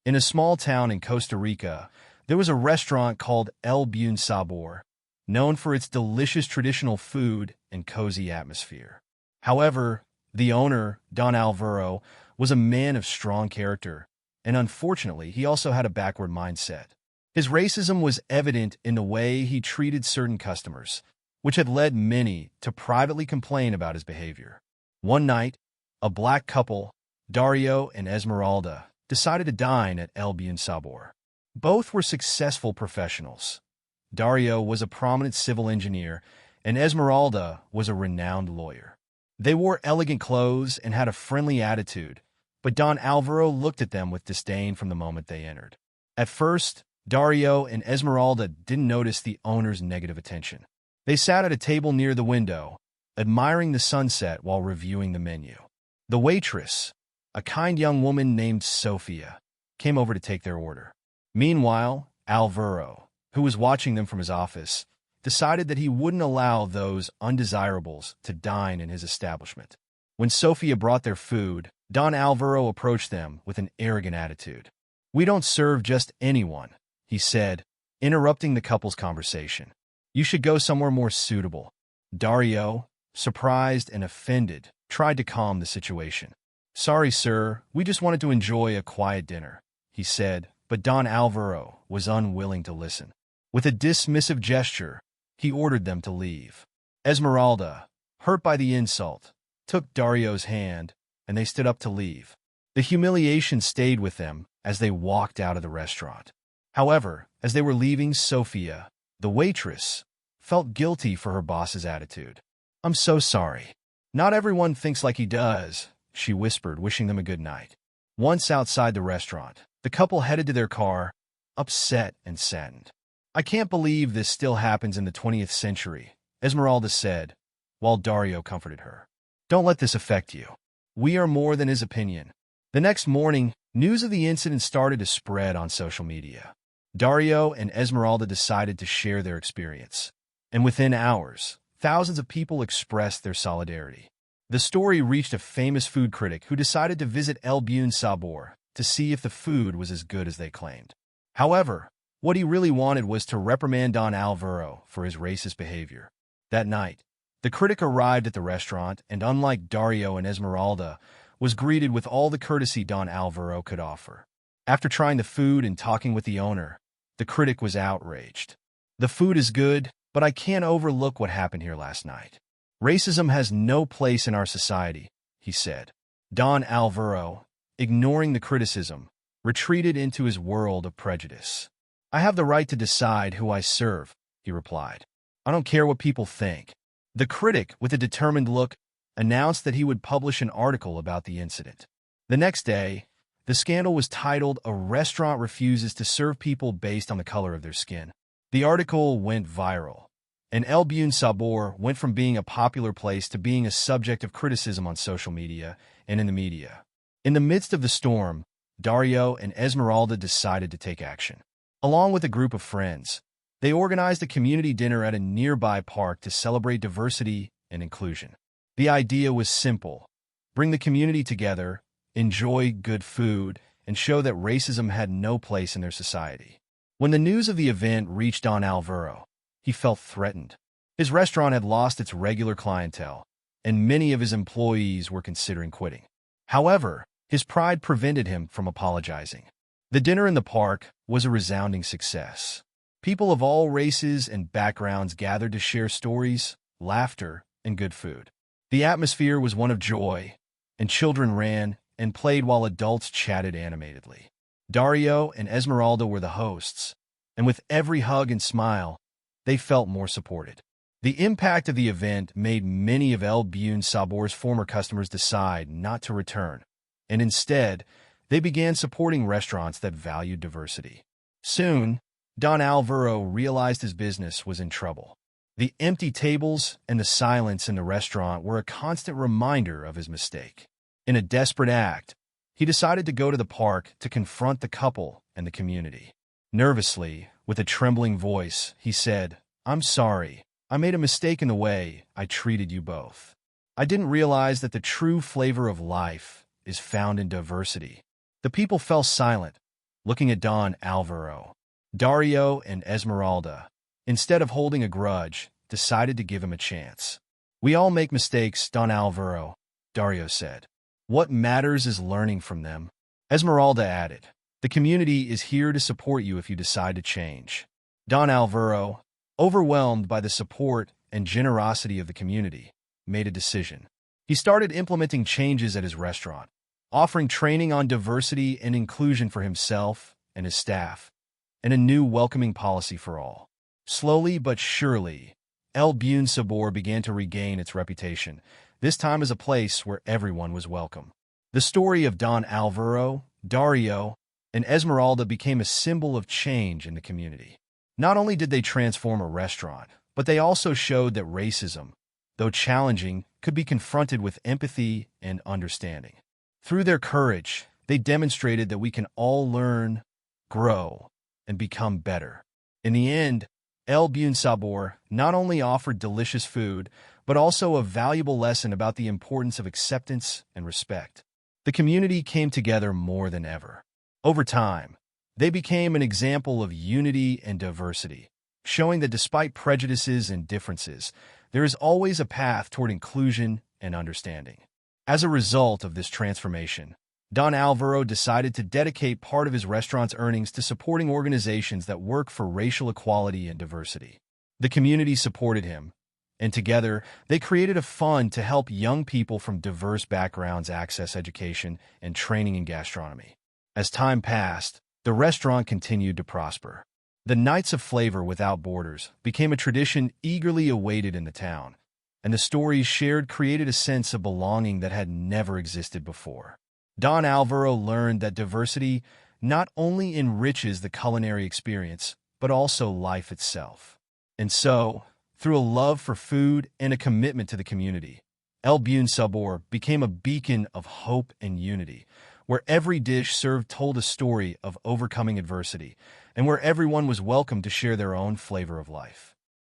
In a small town in Costa Rica, there was a restaurant called El Buen Sabor, known for its delicious traditional food and cozy atmosphere. However, the owner, Don Alvaro, was a man of strong character, and unfortunately, he also had a backward mindset. His racism was evident in the way he treated certain customers, which had led many to privately complain about his behavior. One night, a black couple, Dario and Esmeralda, decided to dine at El Buen Sabor. Both were successful professionals. Dario was a prominent civil engineer, and Esmeralda was a renowned lawyer. They wore elegant clothes and had a friendly attitude, but Don Alvaro looked at them with disdain from the moment they entered. At first, Dario and Esmeralda didn't notice the owner's negative attention. They sat at a table near the window, admiring the sunset while reviewing the menu. The waitress, a kind young woman named Sophia, came over to take their order. Meanwhile, Alvaro, who was watching them from his office, decided that he wouldn't allow those undesirables to dine in his establishment. When Sophia brought their food, Don Alvaro approached them with an arrogant attitude. "We don't serve just anyone," he said, interrupting the couple's conversation. "You should go somewhere more suitable." Dario, surprised and offended, tried to calm the situation. "Sorry, sir, we just wanted to enjoy a quiet dinner," he said, but Don Alvaro was unwilling to listen. With a dismissive gesture, he ordered them to leave. Esmeralda, hurt by the insult, took Dario's hand, and they stood up to leave. The humiliation stayed with them as they walked out of the restaurant. However, as they were leaving, Sophia, the waitress, felt guilty for her boss's attitude. "I'm so sorry. Not everyone thinks like he does," she whispered, wishing them a good night. Once outside the restaurant, the couple headed to their car, upset and saddened. "I can't believe this still happens in the 20th century, Esmeralda said, while Dario comforted her. "Don't let this affect you. We are more than his opinion." The next morning, news of the incident started to spread on social media. Dario and Esmeralda decided to share their experience, and within hours, thousands of people expressed their solidarity. The story reached a famous food critic who decided to visit El Buen Sabor to see if the food was as good as they claimed. However, what he really wanted was to reprimand Don Alvaro for his racist behavior. That night, the critic arrived at the restaurant and, unlike Dario and Esmeralda, was greeted with all the courtesy Don Alvaro could offer. After trying the food and talking with the owner, the critic was outraged. "The food is good, but I can't overlook what happened here last night. Racism has no place in our society," he said. Don Alvaro, ignoring the criticism, retreated into his world of prejudice. "I have the right to decide who I serve," he replied. "I don't care what people think." The critic, with a determined look, announced that he would publish an article about the incident. The next day, the scandal was titled "A Restaurant Refuses to Serve People Based on the Color of Their Skin." The article went viral, and El Buen Sabor went from being a popular place to being a subject of criticism on social media and in the media. In the midst of the storm, Dario and Esmeralda decided to take action. Along with a group of friends, they organized a community dinner at a nearby park to celebrate diversity and inclusion. The idea was simple: bring the community together, enjoy good food, and show that racism had no place in their society. When the news of the event reached Don Alvaro, he felt threatened. His restaurant had lost its regular clientele, and many of his employees were considering quitting. However, his pride prevented him from apologizing. The dinner in the park was a resounding success. People of all races and backgrounds gathered to share stories, laughter, and good food. The atmosphere was one of joy, and children ran and played while adults chatted animatedly. Dario and Esmeralda were the hosts, and with every hug and smile, they felt more supported. The impact of the event made many of El Buen Sabor's former customers decide not to return, and instead, they began supporting restaurants that valued diversity. Soon, Don Alvaro realized his business was in trouble. The empty tables and the silence in the restaurant were a constant reminder of his mistake. In a desperate act, he decided to go to the park to confront the couple and the community. Nervously, with a trembling voice, he said, "I'm sorry. I made a mistake in the way I treated you both. I didn't realize that the true flavor of life is found in diversity." The people fell silent, looking at Don Alvaro. Dario and Esmeralda, instead of holding a grudge, decided to give him a chance. "We all make mistakes, Don Alvaro," Dario said. "What matters is learning from them." Esmeralda added, "The community is here to support you if you decide to change." Don Alvaro, overwhelmed by the support and generosity of the community, made a decision. He started implementing changes at his restaurant, offering training on diversity and inclusion for himself and his staff, and a new welcoming policy for all. Slowly but surely, El Buen Sabor began to regain its reputation, this time as a place where everyone was welcome. The story of Don Alvaro, Dario, and Esmeralda became a symbol of change in the community. Not only did they transform a restaurant, but they also showed that racism, though challenging, could be confronted with empathy and understanding. Through their courage, they demonstrated that we can all learn, grow, and become better. In the end, El Buen Sabor not only offered delicious food, but also a valuable lesson about the importance of acceptance and respect. The community came together more than ever. Over time, they became an example of unity and diversity, showing that despite prejudices and differences, there is always a path toward inclusion and understanding. As a result of this transformation, Don Alvaro decided to dedicate part of his restaurant's earnings to supporting organizations that work for racial equality and diversity. The community supported him, and together they created a fund to help young people from diverse backgrounds access education and training in gastronomy. As time passed, the restaurant continued to prosper. The Nights of Flavor Without Borders became a tradition eagerly awaited in the town, and the stories shared created a sense of belonging that had never existed before. Don Alvaro learned that diversity not only enriches the culinary experience, but also life itself. And so, through a love for food and a commitment to the community, El Buen Sabor became a beacon of hope and unity, where every dish served told a story of overcoming adversity, and where everyone was welcome to share their own flavor of life.